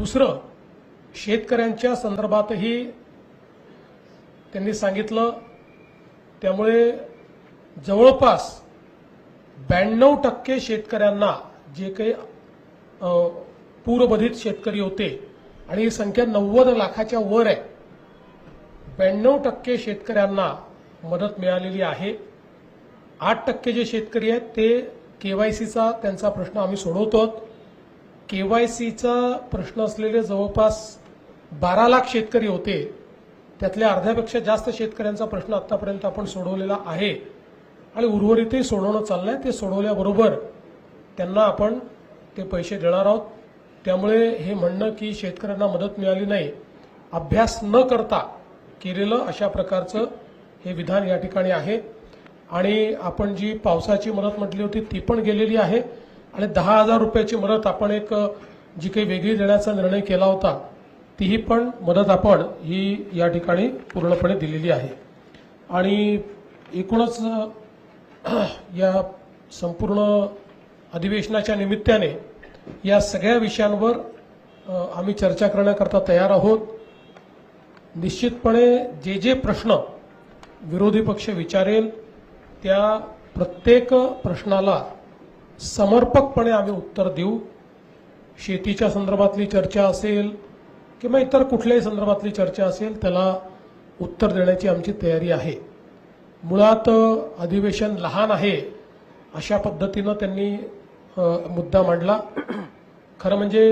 दुसरं, शेतकऱ्यांच्या संदर्भातही त्यांनी सांगितलं। त्यामुळे जवळपास 92% शेतकऱ्यांना, जे काही पूरबाधित शेतकरी होते आणि ही संख्या 90 लाखाच्या वर आहे, 92% शेतकऱ्यांना मदत मिळालेली आहे। 8% जे शेतकरी आहेत ते केवायसीचा त्यांचा प्रश्न आम्ही सोडवतो। केवायसीचा प्रश्न असलेले जवळपास 12 लाख शेतकरी होते, त्यातल्या अर्ध्यापेक्षा जास्त शेतकऱ्यांचा प्रश्न आतापर्यंत आपण सोडवलेला आहे आणि उर्वरितही सोडवणं चाललंय। ते सोडवल्याबरोबर त्यांना आपण ते पैसे देणार आहोत। त्यामुळे हे म्हणणं की शेतकऱ्यांना मदत मिळाली नाही, अभ्यास न करता केलेलं अशा प्रकारचं हे विधान या ठिकाणी आहे। आणि आपण जी पावसाची मदत म्हटली होती ती पण गेलेली आहे आणि 10,000 रुपयाची मदत आपण एक जी काही वेगळी देण्याचा निर्णय केला होता तीही पण मदत आपण ही या ठिकाणी पूर्णपणे दिलेली आहे। आणि एकूणच या संपूर्ण अधिवेशनाच्या निमित्ताने या सगळ्या विषयांवर आम्ही चर्चा करण्याकरता तयार आहोत। निश्चितपणे जे जे प्रश्न विरोधी पक्ष विचारेल त्या प्रत्येक प्रश्नाला समर्पकपणे आम्ही उत्तर देऊ। शेतीच्या संदर्भातली चर्चा असेल किंवा इतर कुठल्याही संदर्भातली चर्चा असेल त्याला उत्तर देण्याची आमची तयारी आहे। मुळात अधिवेशन लहान आहे अशा पद्धतीनं त्यांनी मुद्दा मांडला। खरं म्हणजे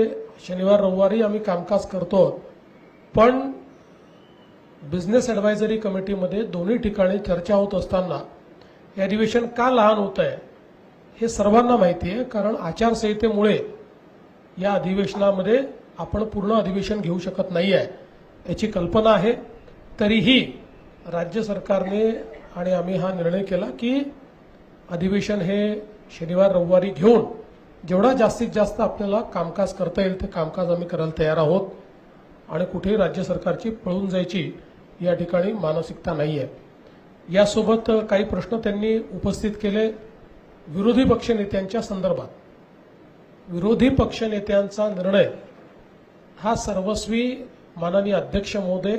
शनिवार रविवारी आम्ही कामकाज करतो, पण बिझनेस ॲडवायझरी कमिटीमध्ये दोन्ही ठिकाणी चर्चा होत असताना हे अधिवेशन का लहान होत आहे हे सर्वांना माहिती आहे। कारण आचारसंहितेमुळे या अधिवेशनामध्ये आपण पूर्ण अधिवेशन घेऊ शकत नाही आहे याची कल्पना आहे। तरीही राज्य सरकारने आणि आम्ही हा निर्णय केला की अधिवेशन हे शनिवार रविवारी घेऊन जेवढा जास्तीत जास्त आपल्याला कामकाज करता येईल ते कामकाज आम्ही करायला तयार आहोत आणि कुठेही राज्य सरकारची पळून जायची या ठिकाणी मानसिकता नाही आहे। यासोबत काही प्रश्न त्यांनी उपस्थित केले विरोधी पक्षनेत्यांच्या संदर्भात। विरोधी पक्षनेत्यांचा निर्णय हा सर्वस्वी माननीय अध्यक्ष महोदय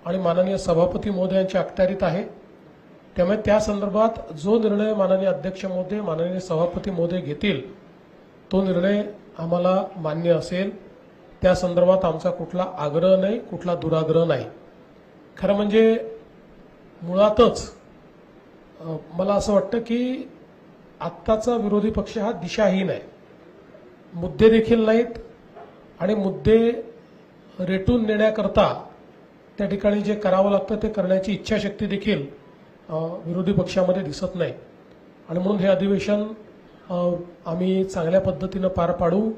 आणि माननीय सभापती महोदयांच्या अखत्यारीत आहे। त्यामुळे त्या संदर्भात जो निर्णय माननीय अध्यक्ष महोदय माननीय सभापती महोदय घेतील तो निर्णय आम्हाला मान्य असेल। त्या संदर्भात आमचा कुठला आग्रह नाही, कुठला दुराग्रह नाही। खरं म्हणजे मुळातच मला असं वाटतं की आत्ताचा विरोधी पक्ष हा दिशाहीन आहे, मुद्दे देखील नाहीत आणि मुद्दे रेटून नेण्याकरता त्या ठिकाणी जे करावं लागतं ते करण्याची इच्छाशक्ती देखील विरोधी पक्षामध्ये दिसत नाही। आणि म्हणून हे अधिवेशन आम्ही चांगल्या पद्धतीनं पार पाडू।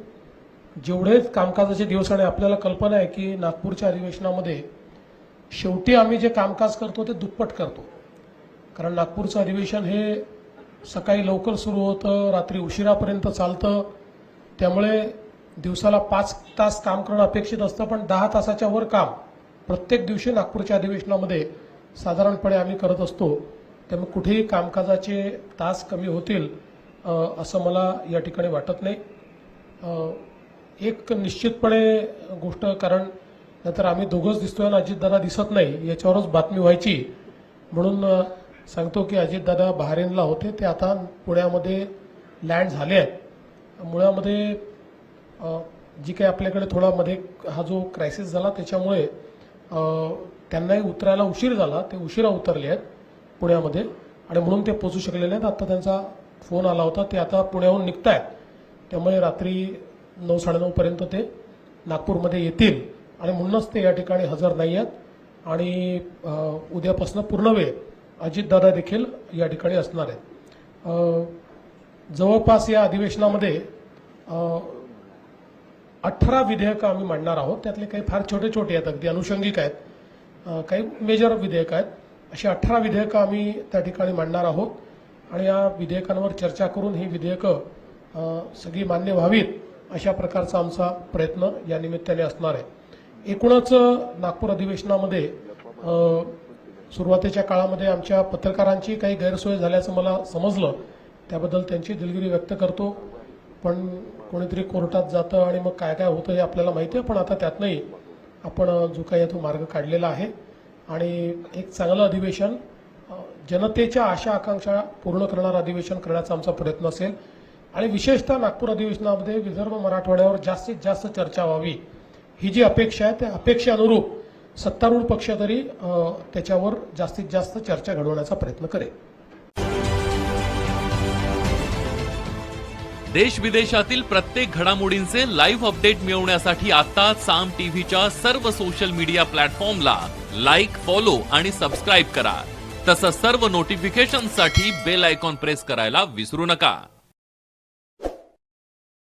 जेवढे कामकाजाचे दिवस, आणि आपल्याला कल्पना आहे की नागपूरच्या अधिवेशनामध्ये शेवटी आम्ही जे कामकाज करतो ते दुप्पट करतो। कारण नागपूरचं अधिवेशन हे सकाळी लवकर सुरू होतं, रात्री उशिरापर्यंत चालतं। त्यामुळे दिवसाला 5 तास काम करणं अपेक्षित असतं, पण 10 तासाच्या वर काम प्रत्येक दिवशी नागपूरच्या अधिवेशनामध्ये साधारणपणे आम्ही करत असतो। त्यामुळे कुठेही कामकाजाचे तास कमी होतील असं मला या ठिकाणी वाटत नाही। एक निश्चितपणे गोष्ट, कारण नंतर आम्ही दोघंच दिसतोय आणि अजितदादा दिसत नाही याच्यावरच बातमी व्हायची, म्हणून सांगतो की अजितदादा बहारीनला होते, ते आता पुण्यामध्ये लँड झाले आहेत। मुळामध्ये जी काही आपल्याकडे थोडा मध्ये हा जो क्रायसिस झाला त्याच्यामुळे त्यांनाही उतरायला उशीर झाला, ते उशिरा उतरले आहेत पुण्यामध्ये आणि म्हणून ते पोहोचू शकले नाहीत। आता त्यांचा फोन आला होता, ते आता पुण्याहून निघतायत, त्यामुळे रात्री 9-9:30 पर्यंत ते नागपूरमध्ये येतील आणि म्हणूनच ते या ठिकाणी हजर नाही आहेत। आणि उद्यापासून पूर्ण वेळ अजितदादा देखील या ठिकाणी असणार आहेत। जवळपास या अधिवेशनामध्ये 18 विधेयकं आम्ही मांडणार आहोत। त्यातले काही फार छोटे छोटे आहेत, अगदी अनुषंगिक आहेत, काही मेजर विधेयक आहेत। अशी 18 विधेयकं आम्ही त्या ठिकाणी मांडणार आहोत आणि या विधेयकांवर चर्चा करून ही विधेयकं सगळी मान्य व्हावीत अशा प्रकारचा आमचा प्रयत्न या निमित्ताने असणार आहे। एकूणच नागपूर अधिवेशनामध्ये सुरुवातीच्या काळामध्ये आमच्या पत्रकारांची काही गैरसोय झाल्याचं मला समजलं, त्याबद्दल त्यांची दिलगिरी व्यक्त करतो। पण कोणीतरी कोर्टात जातं आणि मग काय काय होतं हे आपल्याला माहिती आहे. पण आता त्यातनंही आपण जो काही आहे तो मार्ग काढलेला आहे आणि एक चांगलं अधिवेशन, जनतेच्या आशा आकांक्षा पूर्ण करणारं अधिवेशन करण्याचा आमचा प्रयत्न असेल आणि विशेषतः नागपूर अधिवेशनामध्ये विदर्भ मराठवाड्यावर जास्तीत जास्त चर्चा व्हावी ही जी अपेक्षा आहे त्या अपेक्षेअनुरूप सत्तारूढ पक्ष तरी त्याच्यावर जास्तीत जास्त चर्चा घडवण्याचा प्रयत्न करेल. देश विदेशातील प्रत्येक घडामोडींचे लाईव्ह अपडेट मिळवण्यासाठी आता साम टीव्हीच्या सर्व सोशल मीडिया प्लॅटफॉर्मला लाईक, फॉलो आणि सबस्क्राईब करा. तसंच सर्व नोटिफिकेशनसाठी बेल आयकॉन प्रेस करायला विसरू नका.